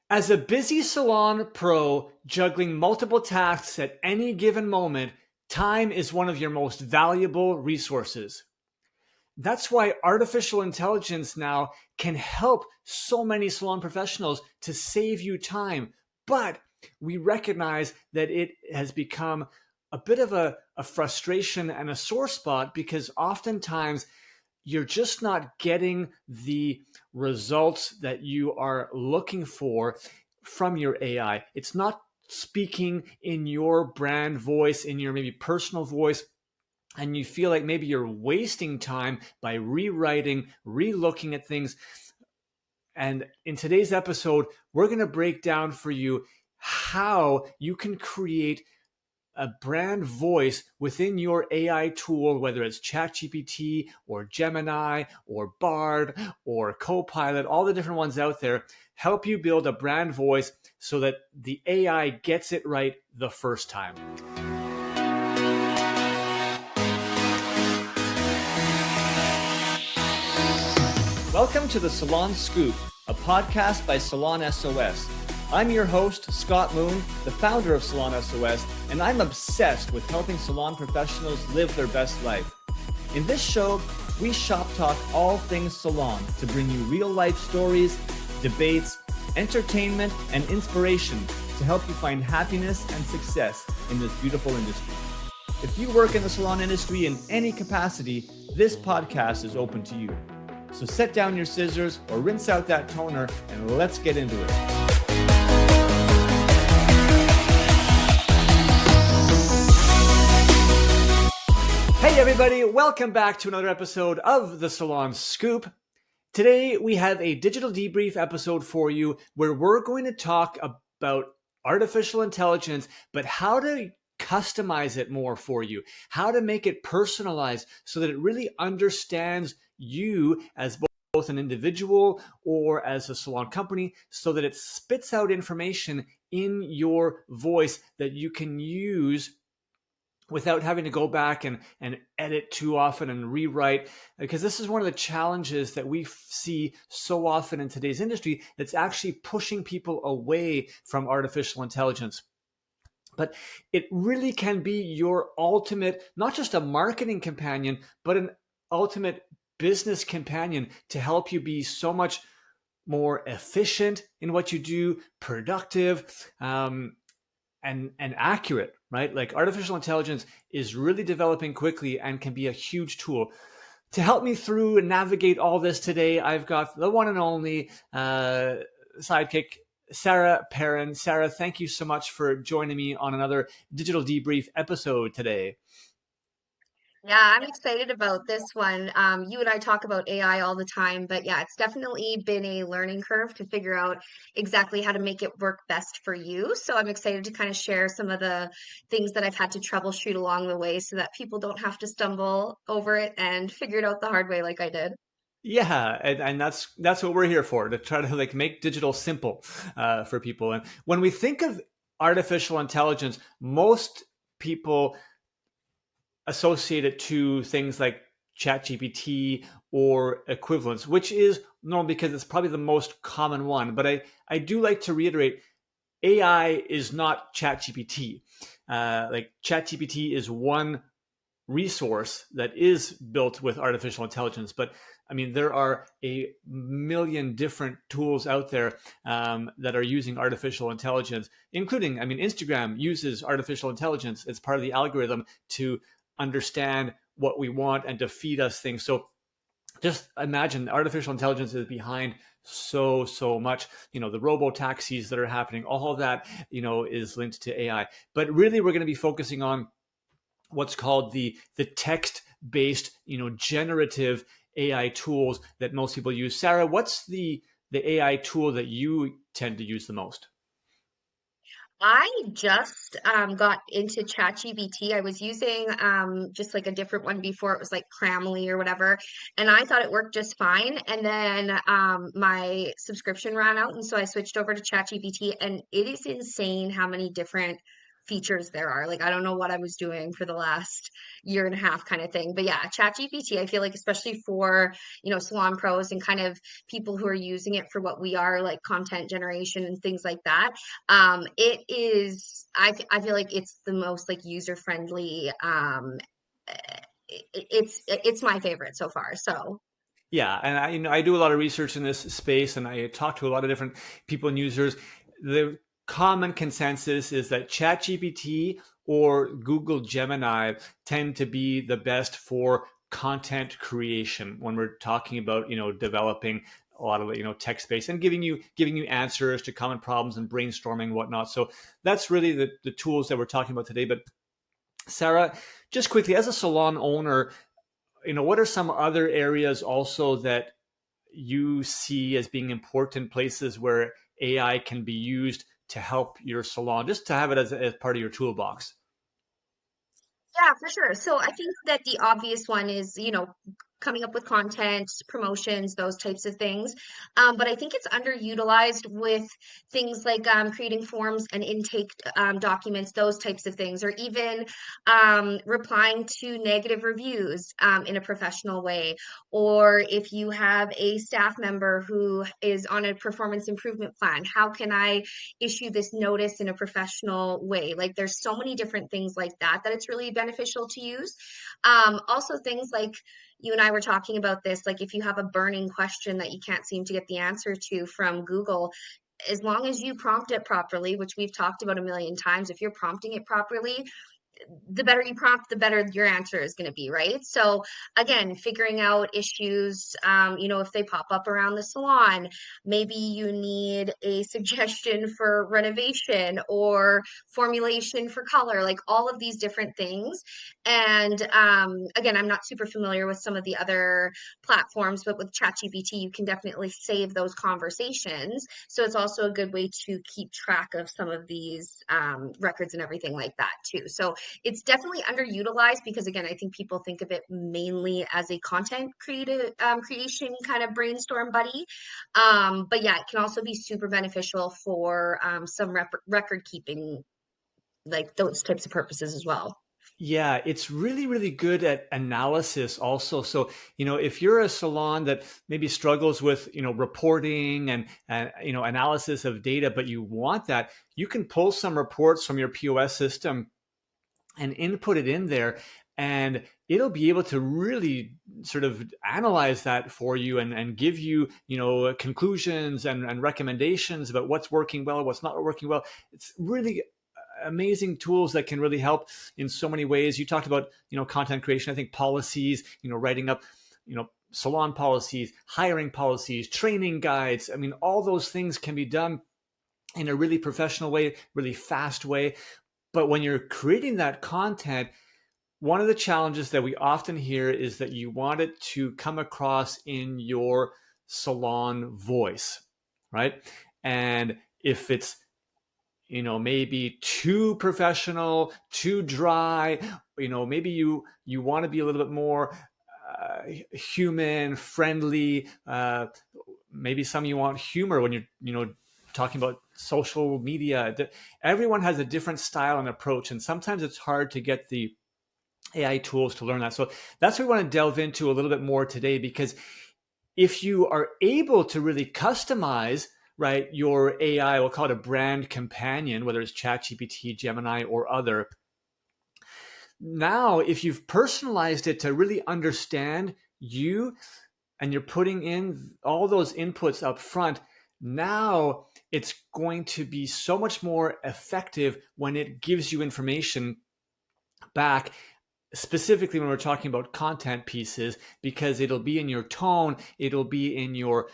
As a busy salon pro juggling multiple tasks at any given moment, time is one of your most valuable resources. That's why artificial intelligence now can help so many salon professionals to save you time. But we recognize that it has become a bit of a frustration and a sore spot because oftentimes you're just not getting the results that you are looking for from your AI. It's not speaking in your brand voice, in your maybe personal voice, and you feel like maybe you're wasting time by rewriting, re-looking at things. And in today's episode, we're going to break down for you how you can create a brand voice within your AI tool, whether it's ChatGPT or Gemini or Bard or Copilot, all the different ones out there, help you build a brand voice so that the AI gets it right the first time. Welcome to the Salon Scoop, a podcast by Salon S.O.S. I'm your host, Scott Moon, the founder of Salon S.O.S., and I'm obsessed with helping salon professionals live their best life. In this show, we shop talk all things salon to bring you real-life stories, debates, entertainment, and inspiration to help you find happiness and success in this beautiful industry. If you work in the salon industry in any capacity, this podcast is open to you. So set down your scissors or rinse out that toner and let's get into it. Hey everybody, welcome back to another episode of the Salon Scoop. Today we have a digital debrief episode for you where we're going to talk about artificial intelligence, but how to customize it more for you, how to make it personalized so that it really understands you as both an individual or as a salon company, so that it spits out information in your voice that you can use without having to go back and edit too often and rewrite, because this is one of the challenges that we see so often in today's industry that's actually pushing people away from artificial intelligence. But it really can be your ultimate, not just a marketing companion, but an ultimate business companion to help you be so much more efficient in what you do, productive, and accurate, right? Like artificial intelligence is really developing quickly and can be a huge tool. To help me through and navigate all this today, I've got the one and only sidekick, Sarah Perrin. Sarah, thank you so much for joining me on another digital debrief episode today. Yeah, I'm excited about this one. You and I talk about AI all the time, but yeah, it's definitely been a learning curve to figure out exactly how to make it work best for you. So I'm excited to kind of share some of the things that I've had to troubleshoot along the way so that people don't have to stumble over it and figure it out the hard way like I did. Yeah, and that's what we're here for, to try to like make digital simple for people. And when we think of artificial intelligence, most people associate it to things like ChatGPT or equivalents, which is normal because it's probably the most common one. But I do like to reiterate, AI is not ChatGPT. Like ChatGPT is one resource that is built with artificial intelligence. But I mean, there are a million different tools out there that are using artificial intelligence, including, I mean, Instagram uses artificial intelligence. It's part of the algorithm to understand what we want and to feed us things. So just imagine artificial intelligence is behind so much. The robo taxis that are happening, all of that, is linked to AI. But really, we're going to be focusing on what's called the text based, generative AI tools that most people use. Sarah, what's the AI tool that you tend to use the most? I just got into ChatGPT. I was using just like a different one before. It was like Cramly or whatever, and I thought it worked just fine. And then my subscription ran out, and so I switched over to ChatGPT, and it is insane how many different features there are. Like, I don't know what I was doing for the last year and a half kind of thing. But yeah, ChatGPT, I feel like, especially for, salon pros and kind of people who are using it for what we are, like content generation and things like that. It is, I feel like it's the most like user friendly. It's my favorite so far. So Yeah, and I do a lot of research in this space, and I talk to a lot of different people and users. The common consensus is that ChatGPT or Google Gemini tend to be the best for content creation when we're talking about developing a lot of text based and giving you answers to common problems and brainstorming and whatnot. So that's really the tools that we're talking about today. But Sarah, just quickly, as a salon owner, what are some other areas also that you see as being important places where AI can be used to help your salon, just to have it as part of your toolbox? yeah, for sure. So I think that the obvious one is, coming up with content, promotions, those types of things. But I think it's underutilized with things like creating forms and intake documents, those types of things, or even replying to negative reviews in a professional way. Or if you have a staff member who is on a performance improvement plan, how can I issue this notice in a professional way? Like, there's so many different things like that that it's really beneficial to use. Also, things like you and I were talking about this, like if you have a burning question that you can't seem to get the answer to from Google, as long as you prompt it properly, which we've talked about a million times, if you're prompting it properly, the better you prompt, the better your answer is going to be, right? So again, figuring out issues, if they pop up around the salon, maybe you need a suggestion for renovation or formulation for color, like all of these different things. And again, I'm not super familiar with some of the other platforms, but with ChatGPT, you can definitely save those conversations. So it's also a good way to keep track of some of these records and everything like that too. So it's definitely underutilized because again, I think people think of it mainly as a content creative creation kind of brainstorm buddy. But yeah, it can also be super beneficial for some record keeping, like those types of purposes as well. Yeah, it's really, really good at analysis also. So, if you're a salon that maybe struggles with, reporting and analysis of data, but you want that, you can pull some reports from your POS system and input it in there, and it'll be able to really sort of analyze that for you and give you conclusions and recommendations about what's working well, what's not working well. It's really amazing tools that can really help in so many ways. You talked about content creation. I think policies, writing up salon policies, hiring policies, training guides. I mean, all those things can be done in a really professional way, really fast way. But when you're creating that content, one of the challenges that we often hear is that you want it to come across in your salon voice, right? And if it's maybe too professional, too dry, maybe you want to be a little bit more human, friendly. Maybe some you want humor when you're talking about social media. Everyone has a different style and approach, and sometimes it's hard to get the AI tools to learn that. So that's what we want to delve into a little bit more today, because if you are able to really customize, right, your AI, we'll call it a brand companion, whether it's ChatGPT, Gemini, or other. Now, if you've personalized it to really understand you and you're putting in all those inputs up front, now it's going to be so much more effective when it gives you information back, specifically when we're talking about content pieces, because it'll be in your tone, it'll be in your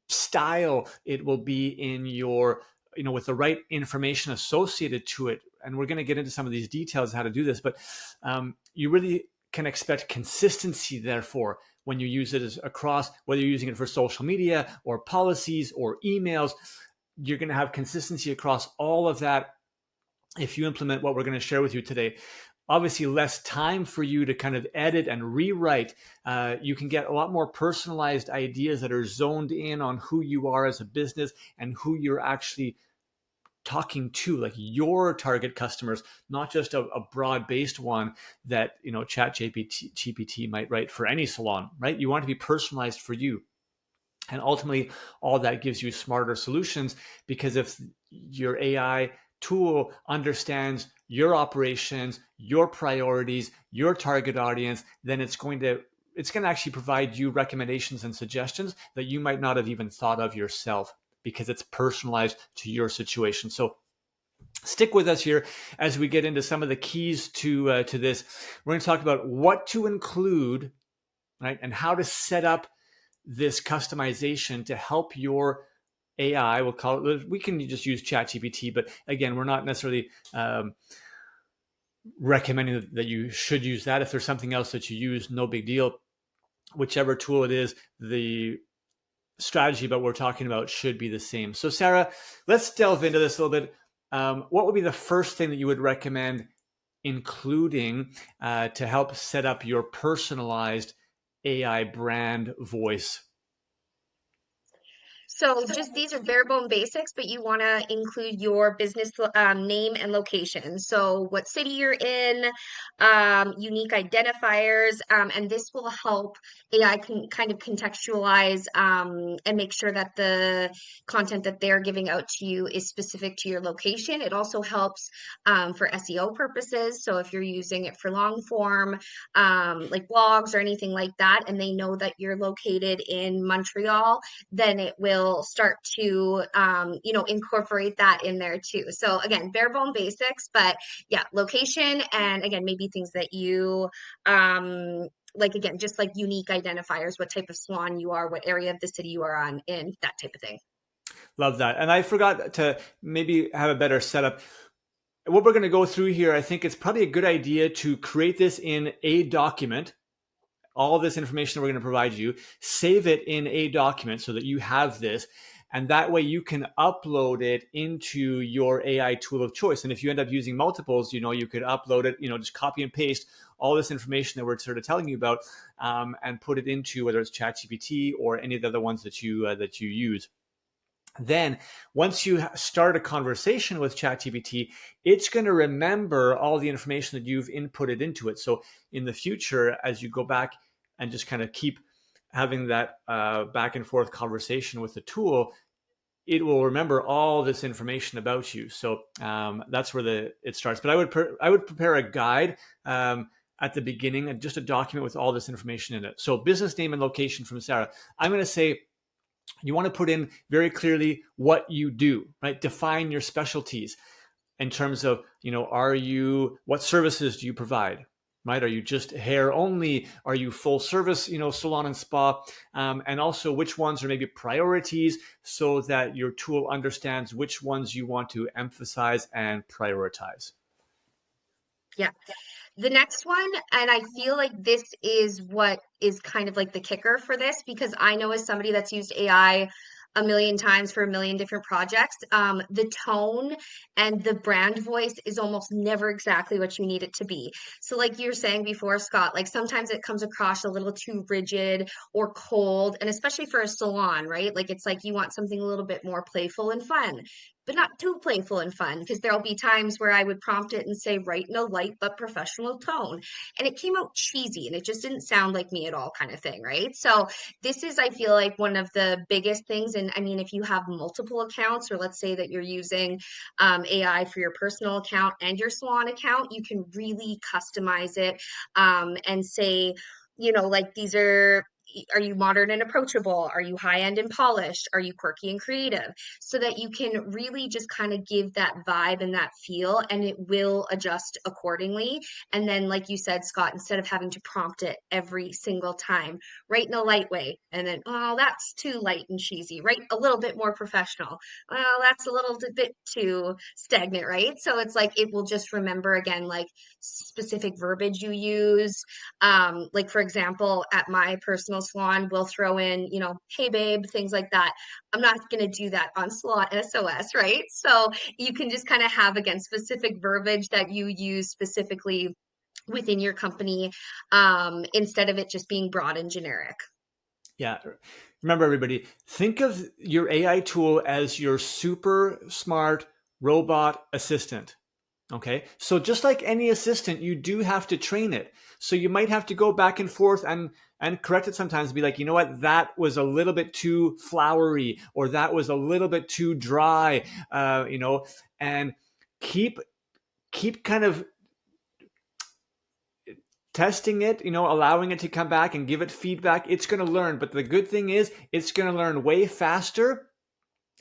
style, it will be in your with the right information associated to it. And we're going to get into some of these details how to do this, but you really can expect consistency, therefore, when you use it as across, whether you're using it for social media or policies or emails, you're going to have consistency across all of that if you implement what we're going to share with you today. Obviously, less time for you to kind of edit and rewrite. You can get a lot more personalized ideas that are zoned in on who you are as a business and who you're actually talking to like your target customers, not just a broad-based one that ChatGPT might write for any salon, right? You want to be personalized for you. And ultimately, all that gives you smarter solutions, because if your AI tool understands your operations, your priorities, your target audience, then it's going to actually provide you recommendations and suggestions that you might not have even thought of yourself, because it's personalized to your situation. So stick with us here as we get into some of the keys to this. We're going to talk about what to include, right, and how to set up this customization to help your AI. We'll call it. We can just use ChatGPT, but again, we're not necessarily recommending that you should use that. If there's something else that you use, no big deal. Whichever tool it is, the strategy about what we're talking about should be the same. So, Sarah, let's delve into this a little bit. What would be the first thing that you would recommend including to help set up your personalized AI brand voice? So just these are bare bone basics, but you want to include your business name and location. So what city you're in, unique identifiers, and this will help AI can kind of contextualize and make sure that the content that they're giving out to you is specific to your location. It also helps for SEO purposes. So if you're using it for long form, like blogs or anything like that, and they know that you're located in Montreal, then it will start to incorporate that in there too. So again, bare bone basics, but yeah, location, and again, maybe things that you like, again, just like unique identifiers, what type of salon you are, what area of the city you are on, and that type of thing. Love that. And I forgot to maybe have a better setup. What we're going to go through here, I think it's probably a good idea to create this in a document. All this information that we're going to provide you, save it in a document so that you have this. And that way you can upload it into your AI tool of choice. And if you end up using multiples, you could upload it, just copy and paste all this information that we're sort of telling you about, and put it into whether it's ChatGPT or any of the other ones that you use. Then once you start a conversation with ChatGPT, it's going to remember all the information that you've inputted into it. So in the future, as you go back and just kind of keep having that back and forth conversation with the tool, it will remember all this information about you. So that's where it starts. But I would prepare a guide at the beginning, and just a document with all this information in it. So business name and location from Sarah. I'm going to say, you want to put in very clearly what you do, right? Define your specialties in terms of, what services do you provide, right? Are you just hair only? Are you full service, salon and spa? And also which ones are maybe priorities, so that your tool understands which ones you want to emphasize and prioritize. Yeah. The next one, and I feel like this is what is kind of like the kicker for this, because I know as somebody that's used AI a million times for a million different projects, the tone and the brand voice is almost never exactly what you need it to be. So, like you were saying before, Scott, like sometimes it comes across a little too rigid or cold, and especially for a salon, right? Like it's like you want something a little bit more playful and fun, but not too playful and fun, because there'll be times where I would prompt it and say, write in a light but professional tone. And it came out cheesy and it just didn't sound like me at all, kind of thing, right? So, this is, I feel like, one of the biggest things. And I mean, if you have multiple accounts, or let's say that you're using AI for your personal account and your salon account, you can really customize it and say, like these are you modern and approachable? Are you high end and polished? Are you quirky and creative? So that you can really just kind of give that vibe and that feel, and it will adjust accordingly. And then, like you said, Scott, instead of having to prompt it every single time, write in a light way, and then, oh, that's too light and cheesy, write a little bit more professional. Well, that's a little bit too stagnant, right? So it's like it will just remember again, like specific verbiage you use. Like for example, at my personal salon, we'll throw in, hey babe, things like that. I'm not going to do that on Salon S.O.S, right? So you can just kind of have, again, specific verbiage that you use specifically within your company, instead of it just being broad and generic. Yeah. Remember, everybody, think of your AI tool as your super smart robot assistant. Okay, so just like any assistant, you do have to train it. So you might have to go back and forth and correct it sometimes and be like, you know what, that was a little bit too flowery, or that was a little bit too dry, and keep kind of testing it, allowing it to come back and give it feedback. It's going to learn, but the good thing is it's going to learn way faster,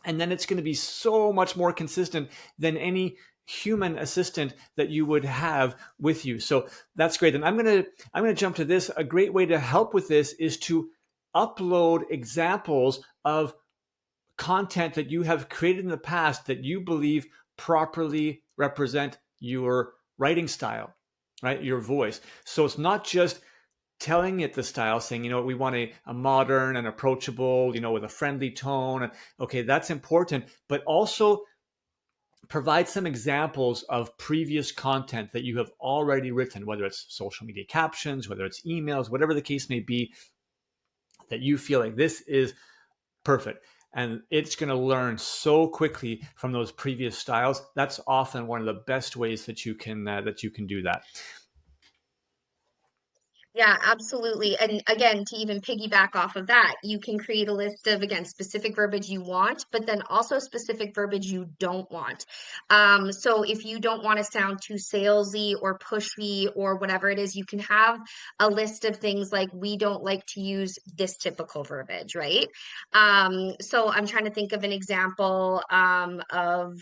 and then it's going to be so much more consistent than any human assistant that you would have with you. So that's great. And I'm going to jump to this. A great way to help with this is to upload examples of content that you have created in the past that you believe properly represent your writing style, right? Your voice. So it's not just telling it the style, saying, we want a modern and approachable, with a friendly tone. Okay, that's important, but also provide some examples of previous content that you have already written, whether it's social media captions, whether it's emails, whatever the case may be, that you feel like this is perfect. And it's going to learn so quickly from those previous styles. That's often one of the best ways that you can do that. Yeah, absolutely. And again, to even piggyback off of that, you can create a list of, again, specific verbiage you want, but then also specific verbiage you don't want. So if you don't want to sound too salesy or pushy or whatever it is, you can have a list of things like, we don't like to use this typical verbiage, right? So I'm trying to think of an example of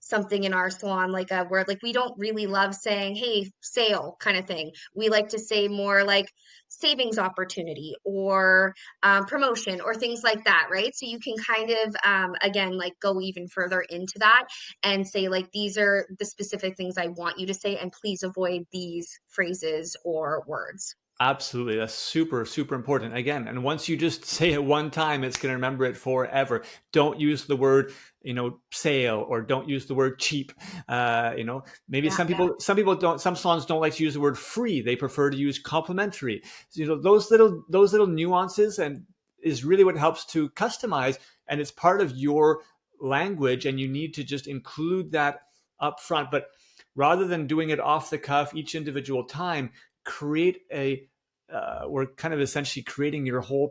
something in our salon, like a word, like we don't really love saying, hey, sale kind of thing. We like to say more like savings opportunity or promotion or things like that, right? So you can kind of, again, like go even further into that and say, like, these are the specific things I want you to say, and please avoid these phrases or words. Absolutely. That's super, super important. Again, and once you just say it one time, it's going to remember it forever. Don't use the word, sale, or don't use the word cheap. Maybe Yeah, some salons don't like to use the word free. They prefer to use complimentary. So, those little nuances and is really what helps to customize. And it's part of your language, and you need to just include that up front. But rather than doing it off the cuff each individual time, create we're kind of essentially creating your whole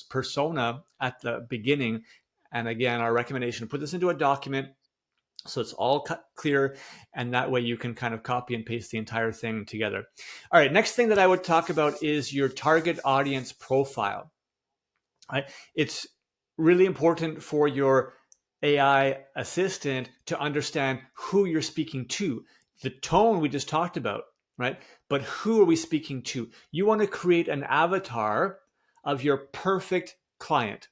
persona at the beginning. And again, our recommendation, put this into a document so it's all clear, and that way you can kind of copy and paste the entire thing together. All right, next thing that I would talk about is your target audience profile. Right? It's really important for your AI assistant to understand who you're speaking to. The tone we just talked about, right? But who are we speaking to? You want to create an avatar of your perfect client,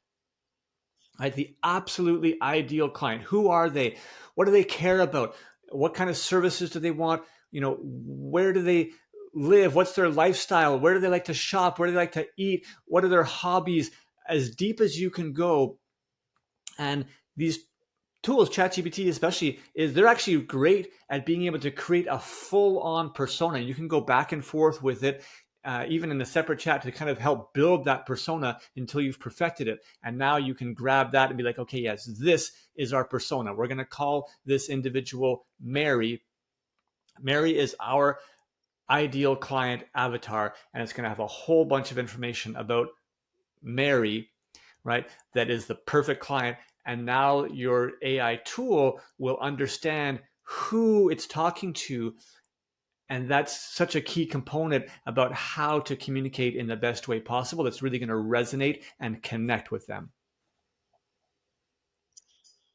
right? The absolutely ideal client. Who are they? What do they care about? What kind of services do they want? Where do they live? What's their lifestyle? Where do they like to shop? Where do they like to eat? What are their hobbies? As deep as you can go. And these tools, ChatGPT especially, they're actually great at being able to create a full-on persona. You can go back and forth with it, even in a separate chat, to kind of help build that persona until you've perfected it. And now you can grab that and be like, okay, yes, this is our persona. We're going to call this individual Mary. Mary is our ideal client avatar, and it's going to have a whole bunch of information about Mary, right? That is the perfect client. And now your AI tool will understand who it's talking to. And that's such a key component about how to communicate in the best way possible. That's really going to resonate and connect with them.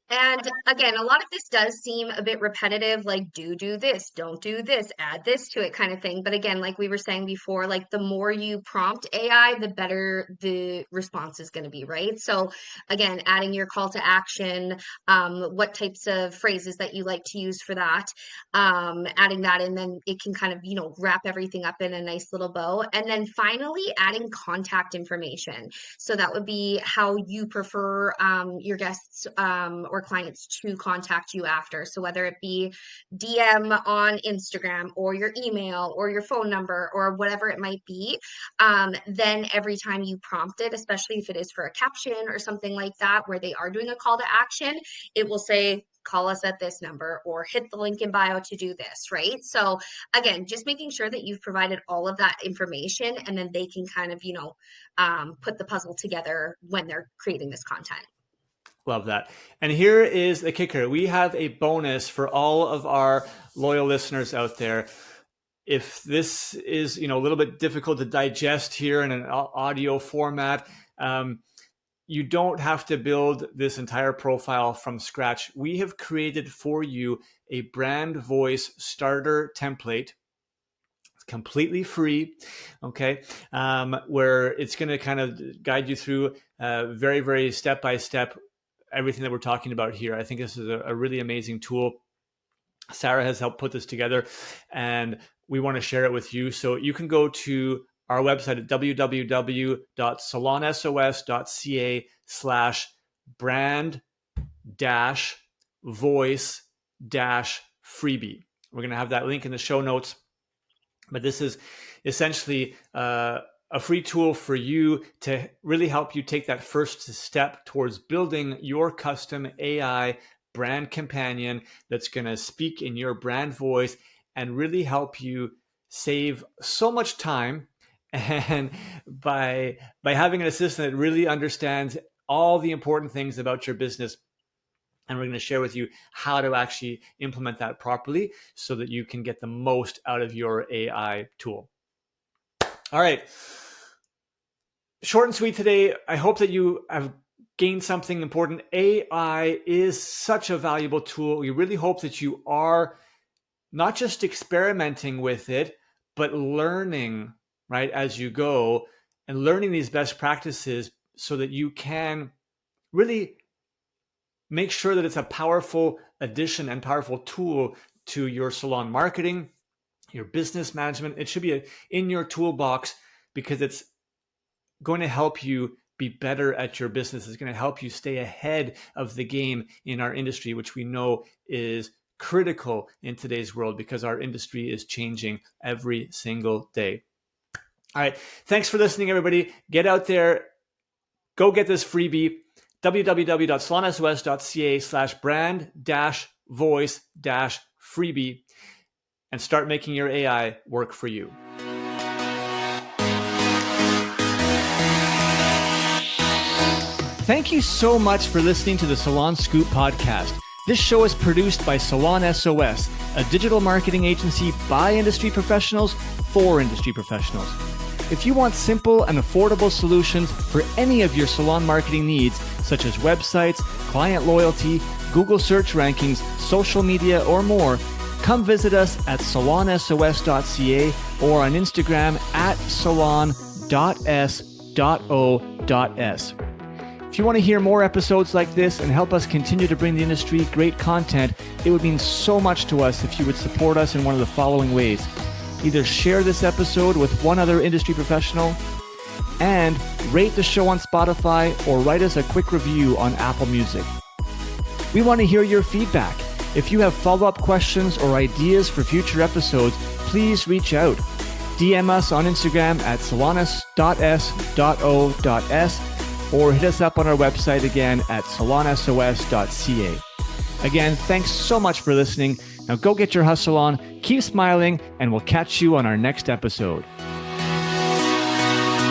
And again, a lot of this does seem a bit repetitive, like do this, don't do this, add this to it kind of thing. But again, like we were saying before, like the more you prompt AI, the better the response is going to be, right? So again, adding your call to action, what types of phrases that you like to use for that, adding that in, then it can kind of, wrap everything up in a nice little bow. And then finally, adding contact information. So that would be how you prefer your guests or clients to contact you after. So whether it be DM on Instagram or your email or your phone number or whatever it might be, then every time you prompt it, especially if it is for a caption or something like that, where they are doing a call to action, it will say, call us at this number or hit the link in bio to do this, right? So again, just making sure that you've provided all of that information, and then they can kind of, put the puzzle together when they're creating this content. Love that. And here is the kicker. We have a bonus for all of our loyal listeners out there. If this is, a little bit difficult to digest here in an audio format, you don't have to build this entire profile from scratch. We have created for you a brand voice starter template. It's completely free, okay, where it's going to kind of guide you through very, very step-by-step everything that we're talking about here. I think this is a really amazing tool. Sarah has helped put this together, and we want to share it with you. So you can go to our website at www.salonsos.ca/brand-voice-freebie. We're going to have that link in the show notes. But this is essentially a free tool for you to really help you take that first step towards building your custom AI brand companion that's going to speak in your brand voice and really help you save so much time. And by having an assistant that really understands all the important things about your business, and we're going to share with you how to actually implement that properly so that you can get the most out of your AI tool. All right. Short and sweet today. I hope that you have gained something important. AI is such a valuable tool. We really hope that you are not just experimenting with it, but learning, right, as you go, and learning these best practices so that you can really make sure that it's a powerful addition and powerful tool to your salon marketing, your business management. It should be in your toolbox because it's going to help you be better at your business. It's going to help you stay ahead of the game in our industry, which we know is critical in today's world because our industry is changing every single day. All right. Thanks for listening, everybody. Get out there. Go get this freebie. www.salonsos.ca/brand-voice-freebie and start making your AI work for you. Thank you so much for listening to the Salon Scoop podcast. This show is produced by Salon S.O.S, a digital marketing agency by industry professionals for industry professionals. If you want simple and affordable solutions for any of your salon marketing needs, such as websites, client loyalty, Google search rankings, social media, or more, come visit us at salonsos.ca or on Instagram at salon.s.o.s. If you want to hear more episodes like this and help us continue to bring the industry great content, it would mean so much to us if you would support us in one of the following ways. Either share this episode with one other industry professional and rate the show on Spotify or write us a quick review on Apple Music. We want to hear your feedback. If you have follow-up questions or ideas for future episodes, please reach out. DM us on Instagram at salonus.s.o.s or hit us up on our website again at salonsos.ca. Again, thanks so much for listening. Now go get your hustle on, keep smiling, and we'll catch you on our next episode.